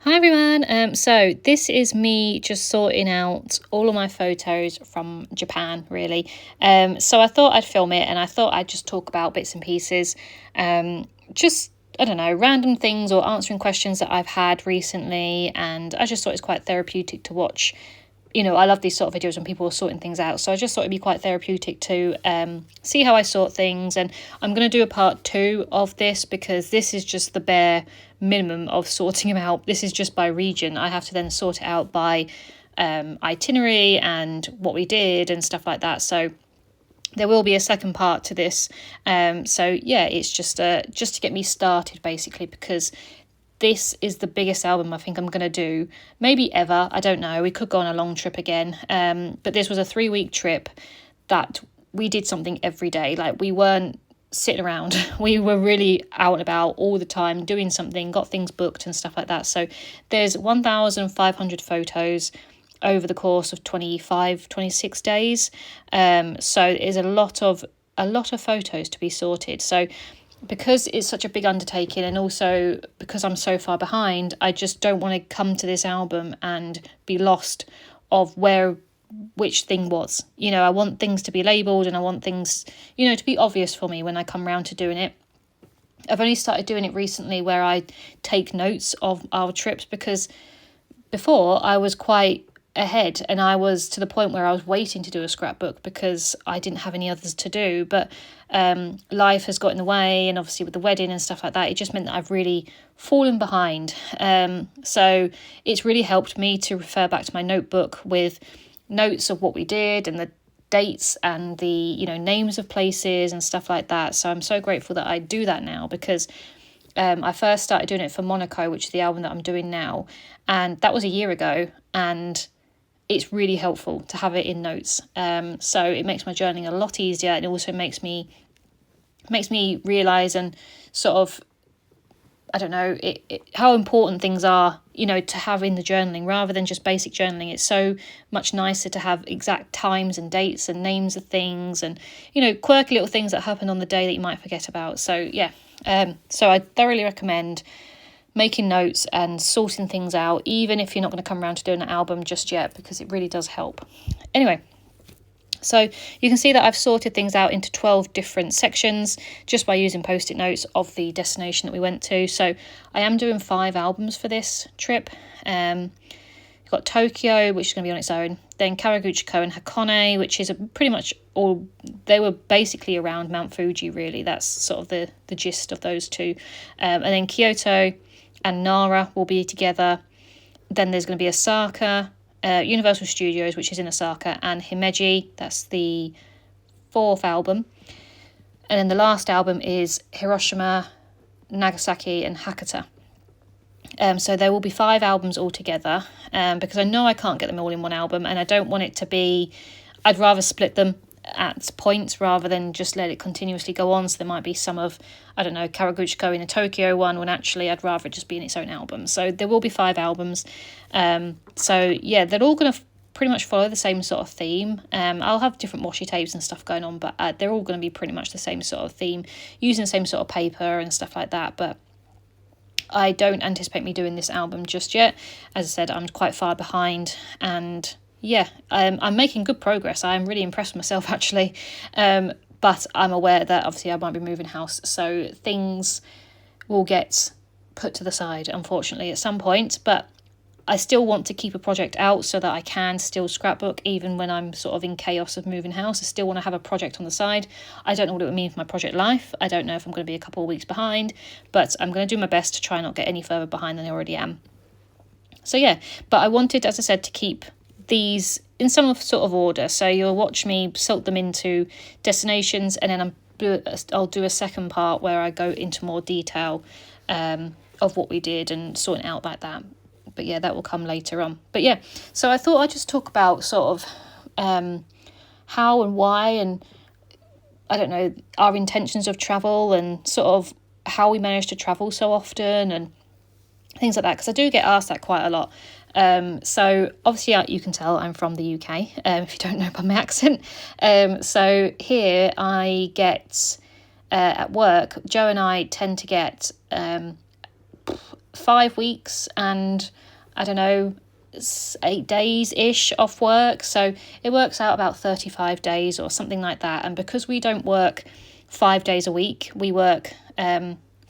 Hi everyone, so this is me just sorting out all of my photos from Japan really. So I thought I'd film it and I thought I'd just talk about bits and pieces, just, I don't know, random things or answering questions that I've had recently, and I just thought it's quite therapeutic to watch. You know, I love these sort of videos when people are sorting things out, so I just thought it'd be quite therapeutic to see how I sort things. And I'm going to do a part 2 of this because this is just the bare minimum of sorting them out. This is just by region. I have to then sort it out by itinerary and what we did and stuff like that. So there will be a second part to this. So yeah, it's just to get me started basically, because this is the biggest album I think I'm going to do, maybe ever. I don't know. We could go on a long trip again. But this was a 3-week trip that we did something every day. Like, we weren't sitting around. We were really out and about all the time, doing something, got things booked and stuff like that. So there's 1,500 photos over the course of 26 days. So it's a lot of photos to be sorted. So because it's such a big undertaking, and also because I'm so far behind, I just don't want to come to this album and be lost of which thing was. You know, I want things to be labelled and I want things, you know, to be obvious for me when I come round to doing it. I've only started doing it recently where I take notes of our trips, because before I was quite ahead and I was to the point where I was waiting to do a scrapbook because I didn't have any others to do. But life has got in the way, and obviously with the wedding and stuff like that, it just meant that I've really fallen behind. So it's really helped me to refer back to my notebook with notes of what we did and the dates and the, you know, names of places and stuff like that. So I'm so grateful that I do that now, because I first started doing it for Monaco, which is the album that I'm doing now, and that was a year ago, and it's really helpful to have it in notes. So it makes my journaling a lot easier, and it also makes me realise and sort of, I don't know, how important things are, you know, to have in the journaling rather than just basic journaling. It's so much nicer to have exact times and dates and names of things and, you know, quirky little things that happen on the day that you might forget about. So yeah, so I thoroughly recommend making notes and sorting things out, even if you're not going to come around to doing an album just yet, because it really does help. Anyway, so you can see that I've sorted things out into 12 different sections just by using post-it notes of the destination that we went to. So I am doing 5 albums for this trip. You've got Tokyo, which is going to be on its own, then Kawaguchiko and Hakone, which is pretty much all, they were basically around Mount Fuji really. That's sort of the gist of those two. And then Kyoto and Nara will be together. Then there's going to be Osaka, Universal Studios, which is in Osaka, and Himeji, that's the 4th album. And then the last album is Hiroshima, Nagasaki and Hakata. So there will be 5 albums altogether, because I know I can't get them all in one album, and I don't want it to be, I'd rather split them at points rather than just let it continuously go on. So there might be some of, I don't know, Kawaguchiko in a Tokyo one, when actually I'd rather it just be in its own album. So there will be 5 albums. So yeah, they're all going to pretty much follow the same sort of theme. I'll have different washi tapes and stuff going on, but they're all going to be pretty much the same sort of theme, using the same sort of paper and stuff like that. But I don't anticipate me doing this album just yet. As I said, I'm quite far behind, and yeah, I'm making good progress. I'm really impressed with myself actually, but I'm aware that obviously I might be moving house, so things will get put to the side unfortunately at some point. But I still want to keep a project out so that I can still scrapbook even when I'm sort of in chaos of moving house. I still want to have a project on the side. I don't know what it would mean for my project life. I don't know if I'm going to be a couple of weeks behind, but I'm going to do my best to try and not get any further behind than I already am. So yeah, but I wanted, as I said, to keep these in some sort of order. So you'll watch me sort them into destinations, and then I'll do a second part where I go into more detail of what we did and sorting out like that. But yeah, that will come later on. But yeah, so I thought I'd just talk about sort of how and why, and I don't know, our intentions of travel, and sort of how we manage to travel so often and things like that, because I do get asked that quite a lot. So obviously you can tell I'm from the UK, if you don't know by my accent. So here I get, at work, Joe and I tend to get 5 weeks and I don't know, 8 days ish off work, so it works out about 35 days or something like that. And because we don't work 5 days a week, we work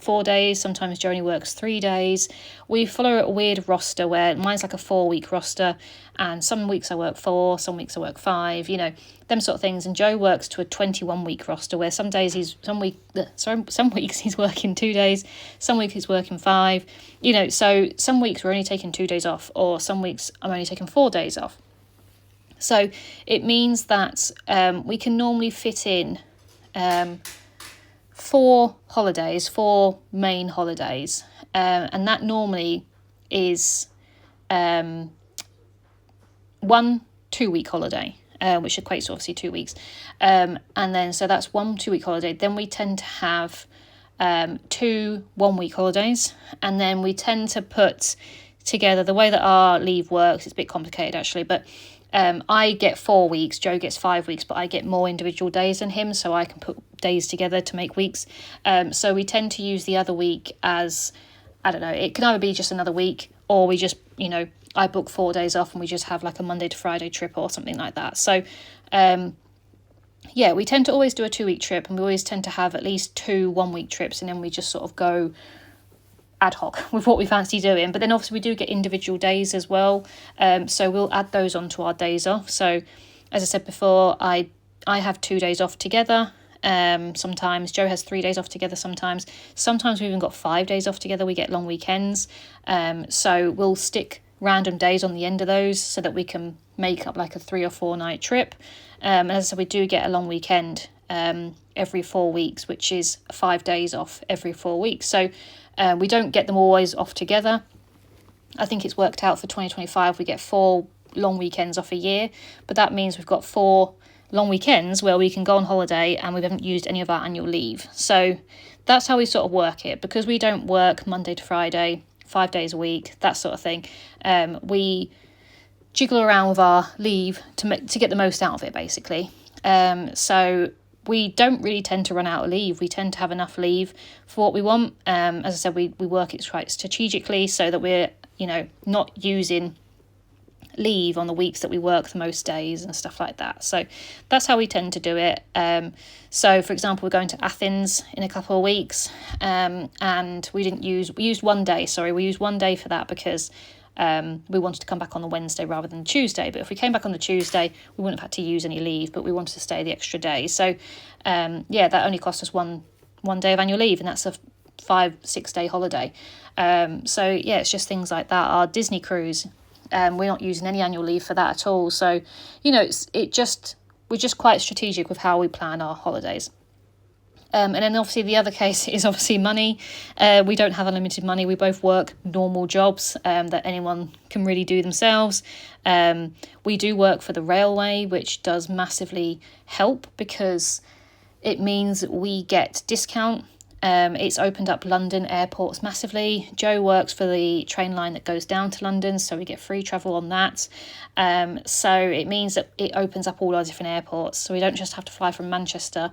4 days, sometimes Jo only works 3 days. We follow a weird roster where mine's like a 4-week roster, and some weeks I work 4, some weeks I work 5, them sort of things. And Jo works to a 21-week roster where some weeks he's working 2 days, some weeks he's working 5, so some weeks we're only taking 2 days off, or some weeks I'm only taking 4 days off. So it means that we can normally fit in 4 main holidays, and that normally is 1 2-week holiday, which equates to obviously 2 weeks, and then so that's 1 2-week holiday. Then we tend to have 2 1-week holidays, and then we tend to put together the way that our leave works. It's a bit complicated actually, but I get 4 weeks, Jo gets 5 weeks, but I get more individual days than him, so I can put days together to make weeks. So we tend to use the other week as, I don't know, it can either be just another week, or we just, I book 4 days off and we just have like a Monday to Friday trip or something like that. So we tend to always do a 2-week trip, and we always tend to have at least 2 1-week trips, and then we just sort of go ad hoc with what we fancy doing. But then obviously we do get individual days as well, so we'll add those onto our days off. So as I said before, I have 2 days off together, sometimes Jo has 3 days off together, sometimes we've even got 5 days off together. We get long weekends, so we'll stick random days on the end of those so that we can make up like a 3 or 4 night trip. And as I said, we do get a long weekend every 4 weeks, which is 5 days off every 4 weeks. So we don't get them always off together. I think it's worked out for 2025 we get 4 long weekends off a year, but that means we've got 4 long weekends where we can go on holiday and we haven't used any of our annual leave. So that's how we sort of work it, because we don't work Monday to Friday 5 days a week, that sort of thing. We jiggle around with our leave to get the most out of it, basically. So we don't really tend to run out of leave. We tend to have enough leave for what we want. As I said, we work it quite strategically so that we're, not using leave on the weeks that we work the most days and stuff like that. So that's how we tend to do it. So for example, we're going to Athens in a couple of weeks, and we used 1 day for that because we wanted to come back on the Wednesday rather than Tuesday. But if we came back on the Tuesday, we wouldn't have had to use any leave, but we wanted to stay the extra day. So that only cost us one day of annual leave, and that's a 5-6 day holiday. It's just things like that. Our Disney cruise, we're not using any annual leave for that at all. So we're just quite strategic with how we plan our holidays. And then obviously the other case is obviously money. We don't have unlimited money. We both work normal jobs that anyone can really do themselves. We do work for the railway, which does massively help because it means we get discount. It's opened up London airports massively. Jo works for the train line that goes down to London, so we get free travel on that. So it means that it opens up all our different airports, so we don't just have to fly from Manchester.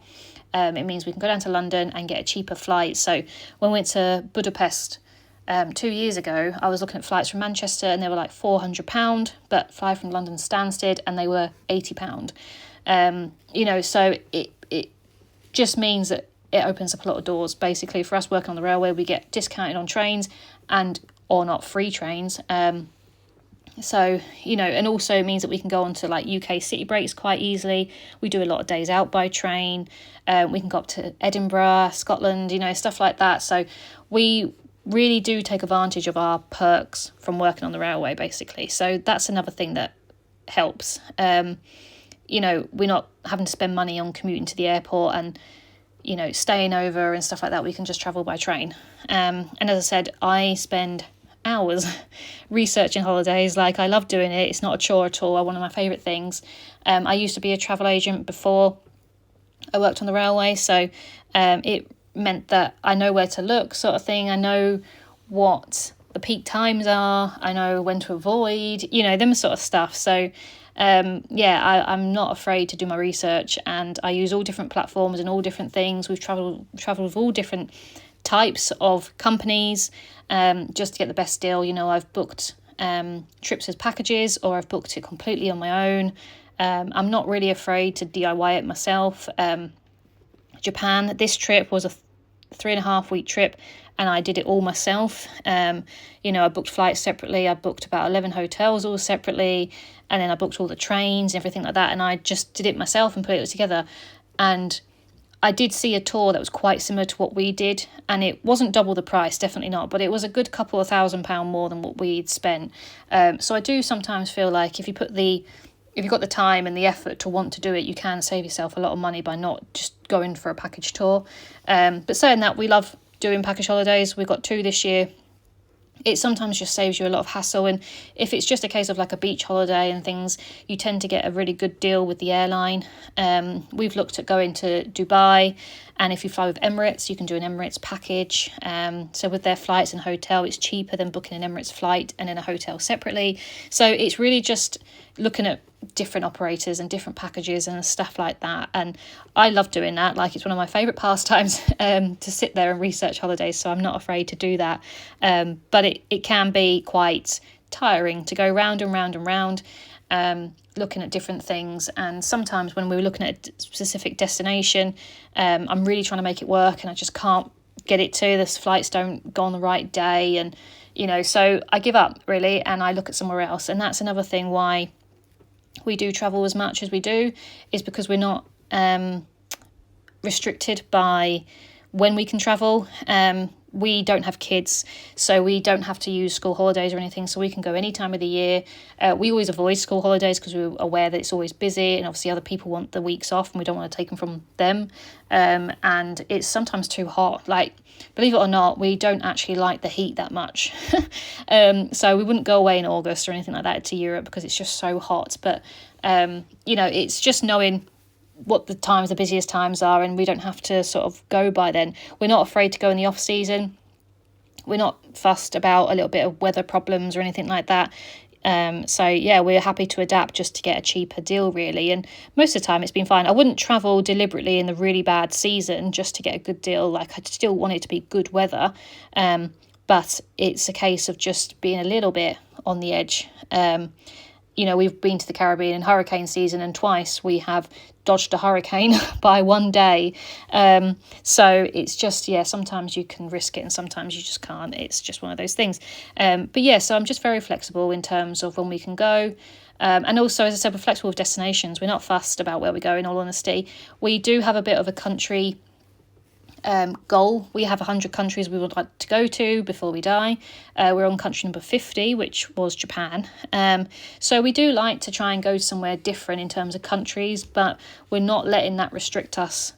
It means we can go down to London and get a cheaper flight. So when we went to Budapest 2 years ago, I was looking at flights from Manchester and they were like £400, but fly from London Stansted and they were £80. So it just means that it opens up a lot of doors. Basically, for us working on the railway, we get discounted on trains or not free trains. And also it means that we can go on to like UK city breaks quite easily. We do a lot of days out by train. We can go up to Edinburgh, Scotland, stuff like that. So we really do take advantage of our perks from working on the railway, basically. So that's another thing that helps. We're not having to spend money on commuting to the airport and staying over and stuff like that. We can just travel by train. And as I said, I spend hours researching holidays. Like, I love doing it. It's not a chore at all. One of my favourite things. I used to be a travel agent before I worked on the railway, so it meant that I know where to look, sort of thing. I know what the peak times are. I know when to avoid, them sort of stuff. So I'm not afraid to do my research, and I use all different platforms and all different things. We've travelled with all different types of companies, just to get the best deal. I've booked trips as packages, or I've booked it completely on my own. I'm not really afraid to DIY it myself. Japan, this trip was a 3.5 week trip, and I did it all myself. I booked flights separately. I booked about 11 hotels all separately, and then I booked all the trains and everything like that, and I just did it myself and put it together. And I did see a tour that was quite similar to what we did, and it wasn't double the price, definitely not, but it was a good couple of £1,000 more than what we'd spent. So I do sometimes feel like if you've got the time and the effort to want to do it, you can save yourself a lot of money by not just going for a package tour. But saying that, we love doing package holidays. We've got 2 this year. It sometimes just saves you a lot of hassle, and if it's just a case of like a beach holiday and things, you tend to get a really good deal with the airline. We've looked at going to Dubai, and if you fly with Emirates, you can do an Emirates package. So with their flights and hotel, it's cheaper than booking an Emirates flight and then a hotel separately. So it's really just looking at different operators and different packages and stuff like that, and I love doing that. Like, it's one of my favourite pastimes, to sit there and research holidays, so I'm not afraid to do that. But it can be quite tiring to go round and round and round, looking at different things. And sometimes when we're looking at a specific destination, I'm really trying to make it work and I just can't get it to. The flights don't go on the right day, and so I give up really, and I look at somewhere else. And that's another thing why we do travel as much as we do, is because we're not restricted by when we can travel. We don't have kids, so we don't have to use school holidays or anything, so we can go any time of the year. We always avoid school holidays because we're aware that it's always busy, and obviously other people want the weeks off and we don't want to take them from them. And it's sometimes too hot. Like, believe it or not, we don't actually like the heat that much. So we wouldn't go away in August or anything like that to Europe because it's just so hot. But it's just knowing what the busiest times are, and we don't have to sort of go by then. We're not afraid to go in the off season. We're not fussed about a little bit of weather problems or anything like that. We're happy to adapt just to get a cheaper deal really, and most of the time it's been fine. I wouldn't travel deliberately in the really bad season just to get a good deal. Like, I'd still want it to be good weather, but it's a case of just being a little bit on the edge. We've been to the Caribbean in hurricane season, and twice we have dodged a hurricane by one day. So it's just, sometimes you can risk it and sometimes you just can't. It's just one of those things. So I'm just very flexible in terms of when we can go. And also, as I said, we're flexible with destinations. We're not fussed about where we go, in all honesty. We do have a bit of a country goal. We have 100 countries we would like to go to before we die. We're on country number 50, which was Japan. So we do like to try and go somewhere different in terms of countries, but we're not letting that restrict us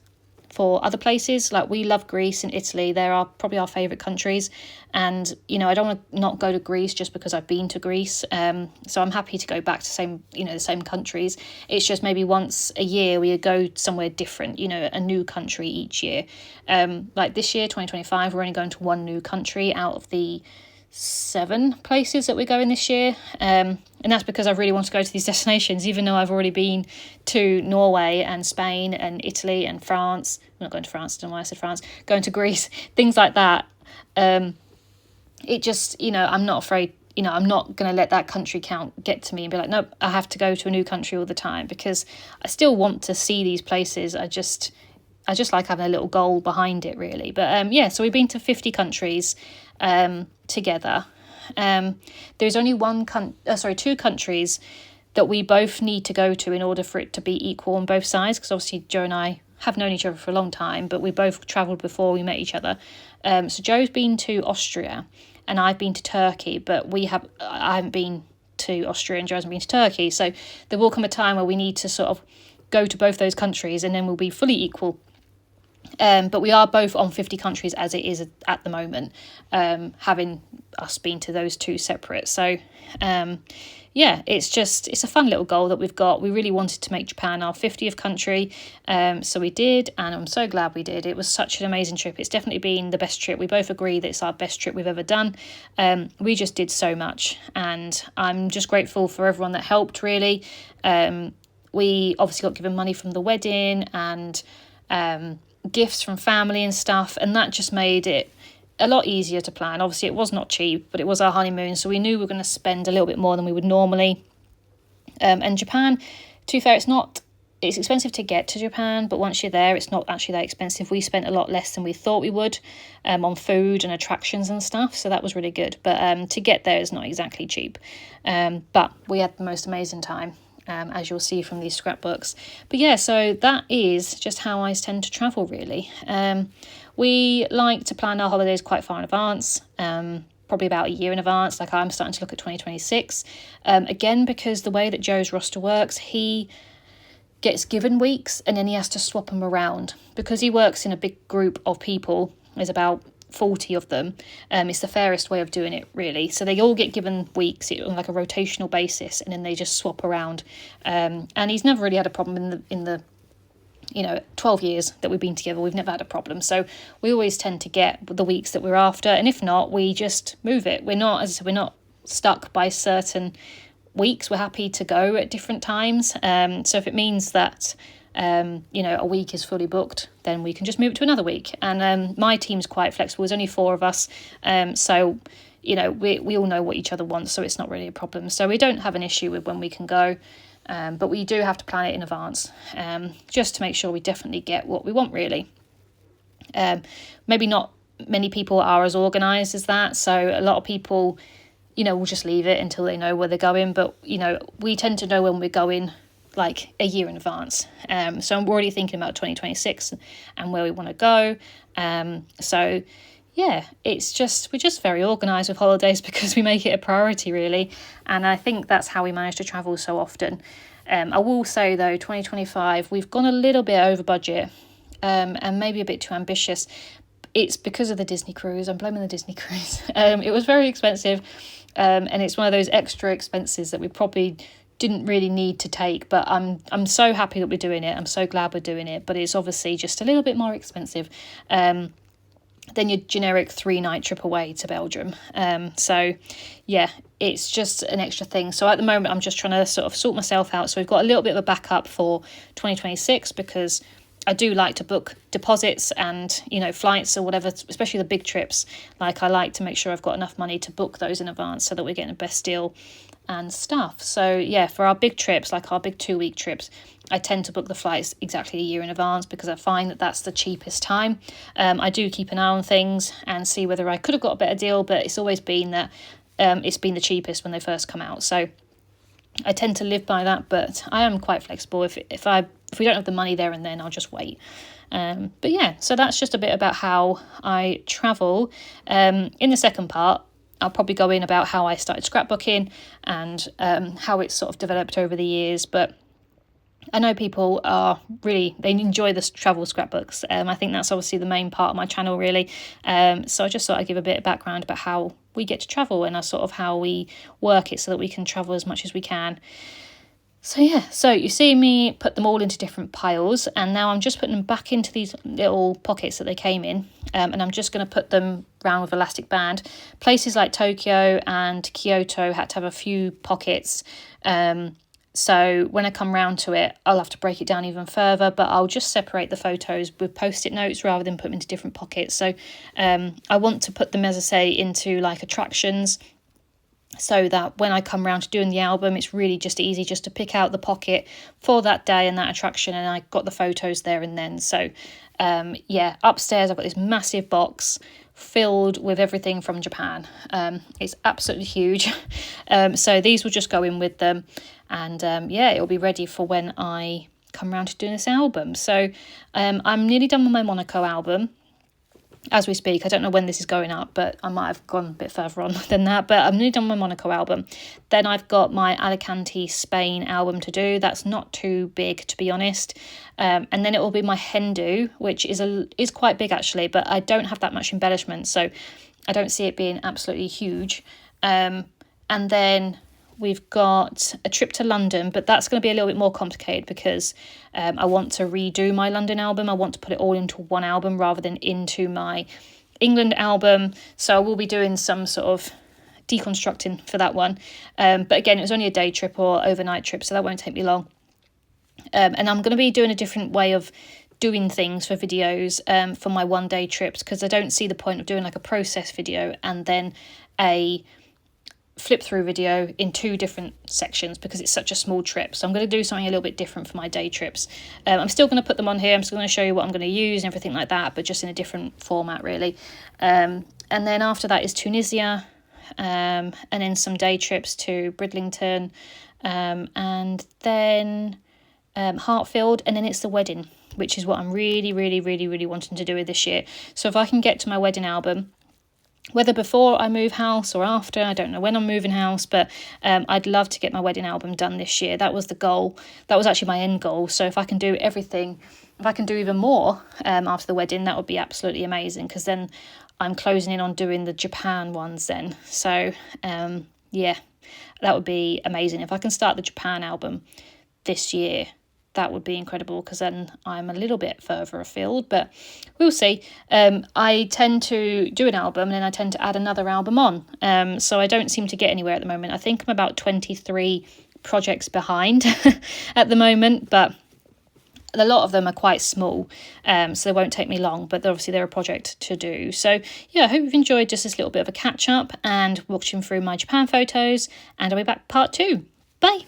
for other places. Like, we love Greece and Italy. They're probably our favourite countries, and I don't want to not go to Greece just because I've been to Greece. So I'm happy to go back to the same countries. It's just maybe once a year we go somewhere different, a new country each year. Like this year, 2025, we're only going to one new country out of the 7 places that we're going this year, and that's because I really want to go to these destinations, even though I've already been to Norway and Spain and Italy and France. I'm not going to France, I don't know why I said France. Going to Greece, things like that. It just, I'm not afraid. I'm not going to let that country count get to me and be like, nope, I have to go to a new country all the time, because I still want to see these places. I just like having a little goal behind it, really. But so we've been to 50 countries together. There's only 2 countries that we both need to go to in order for it to be equal on both sides, because obviously Joe and I have known each other for a long time, but we both travelled before we met each other. So Joe's been to Austria and I've been to Turkey, but I haven't been to Austria and Joe hasn't been to Turkey. So there will come a time where we need to sort of go to both those countries, and then we'll be fully equal. But we are both on 50 countries as it is at the moment, having us been to those 2 separate. So, it's a fun little goal that we've got. We really wanted to make Japan our 50th country. So we did, and I'm so glad we did. It was such an amazing trip. It's definitely been the best trip. We both agree that it's our best trip we've ever done. We just did so much, and I'm just grateful for everyone that helped, really. We obviously got given money from the wedding and gifts from family and stuff, and that just made it a lot easier to plan. Obviously, it was not cheap, but it was our honeymoon, so we knew we were going to spend a little bit more than we would normally. And Japan, to be fair, it's expensive to get to Japan, but once you're there, it's not actually that expensive. We spent a lot less than we thought we would on food and attractions and stuff, so that was really good. But to get there is not exactly cheap. But we had the most amazing time, as you'll see from these scrapbooks. But yeah, so that is just how I tend to travel, really. We like to plan our holidays quite far in advance. Probably about a year in advance. Like, I'm starting to look at 2026. Again, because the way that Joe's roster works, he gets given weeks and then he has to swap them around. Because he works in a big group of people, there's about 40 of them. It's the fairest way of doing it, really. So they all get given weeks on like a rotational basis, and then they just swap around. And he's never really had a problem in the 12 years that we've been together. We've never had a problem. So we always tend to get the weeks that we're after. And if not, we just move it. We're not, as I said, we're not stuck by certain weeks. We're happy to go at different times. So if it means that, a week is fully booked, then we can just move it to another week. And my team's quite flexible. There's only 4 of us. So, we all know what each other wants. So it's not really a problem. So we don't have an issue with when we can go. But we do have to plan it in advance, just to make sure we definitely get what we want, really. Maybe not many people are as organised as that, so a lot of people, will just leave it until they know where they're going, but, we tend to know when we're going, like, a year in advance. So I'm already thinking about 2026 and where we want to go. So yeah, we're just very organised with holidays because we make it a priority, really. And I think that's how we manage to travel so often. I will say, though, 2025, we've gone a little bit over budget, and maybe a bit too ambitious. It's because of the Disney cruise. I'm blaming the Disney cruise. It was very expensive, and it's one of those extra expenses that we probably didn't really need to take, but I'm so happy that we're doing it. I'm so glad we're doing it, but it's obviously just a little bit more expensive than your generic 3-night trip away to Belgium. So yeah, it's just an extra thing. So at the moment, I'm just trying to sort of sort myself out. So we've got a little bit of a backup for 2026 because I do like to book deposits and, flights or whatever, especially the big trips. Like, I like to make sure I've got enough money to book those in advance so that we're getting the best deal and stuff. So yeah, for our big trips, like our big 2-week trips, I tend to book the flights exactly a year in advance because I find that that's the cheapest time. I do keep an eye on things and see whether I could have got a better deal, but it's always been that it's been the cheapest when they first come out. So I tend to live by that, but I am quite flexible. If we don't have the money there and then, I'll just wait. But yeah, so that's just a bit about how I travel. In the second part, I'll probably go in about how I started scrapbooking and how it's sort of developed over the years. But I know people they enjoy the travel scrapbooks. I think that's obviously the main part of my channel, really. So I just thought I'd give a bit of background about how we get to travel and sort of how we work it so that we can travel as much as we can. So yeah, so you see me put them all into different piles, and now I'm just putting them back into these little pockets that they came in, and I'm just going to put them round with elastic band. Places like Tokyo and Kyoto had to have a few pockets, so when I come round to it, I'll have to break it down even further, but I'll just separate the photos with post-it notes rather than put them into different pockets. So I want to put them, as I say, into like attractions, so that when I come around to doing the album, it's really just easy just to pick out the pocket for that day and that attraction, and I got the photos there and then. So yeah, upstairs I've got this massive box filled with everything from Japan. It's absolutely huge. So these will just go in with them, and yeah, it'll be ready for when I come around to doing this album. So I'm nearly done with my Monaco album as we speak. I don't know when this is going up, but I might have gone a bit further on than that, but I'm nearly done my Monaco album. Then I've got my Alicante Spain album to do. That's not too big, to be honest. And then it will be my Hindu, which is quite big actually, but I don't have that much embellishment, so I don't see it being absolutely huge. And then we've got a trip to London, but that's going to be a little bit more complicated because I want to redo my London album. I want to put it all into one album rather than into my England album. So I will be doing some sort of deconstructing for that one. But again, it was only a day trip or overnight trip, so that won't take me long. And I'm going to be doing a different way of doing things for videos for my one day trips, because I don't see the point of doing like a process video and then a flip through video in 2 different sections, because it's such a small trip. So I'm going to do something a little bit different for my day trips. I'm still going to put them on here. I'm still going to show you what I'm going to use and everything like that, but just in a different format really. And then after that is Tunisia, and then some day trips to Bridlington, and then Hartfield, and then it's the wedding, which is what I'm really wanting to do this year. So if I can get to my wedding album, whether before I move house or after, I don't know when I'm moving house, but I'd love to get my wedding album done this year. That was the goal. That was actually my end goal. So if I can do everything, if I can do even more after the wedding, that would be absolutely amazing, because then I'm closing in on doing the Japan ones then. So yeah, that would be amazing. If I can start the Japan album this year, that would be incredible, because then I'm a little bit further afield, but we'll see. I tend to do an album and then I tend to add another album on. So I don't seem to get anywhere at the moment. I think I'm about 23 projects behind at the moment, but a lot of them are quite small, so they won't take me long, but obviously they're a project to do. So yeah, I hope you've enjoyed just this little bit of a catch up and watching through my Japan photos, and I'll be back part 2. Bye.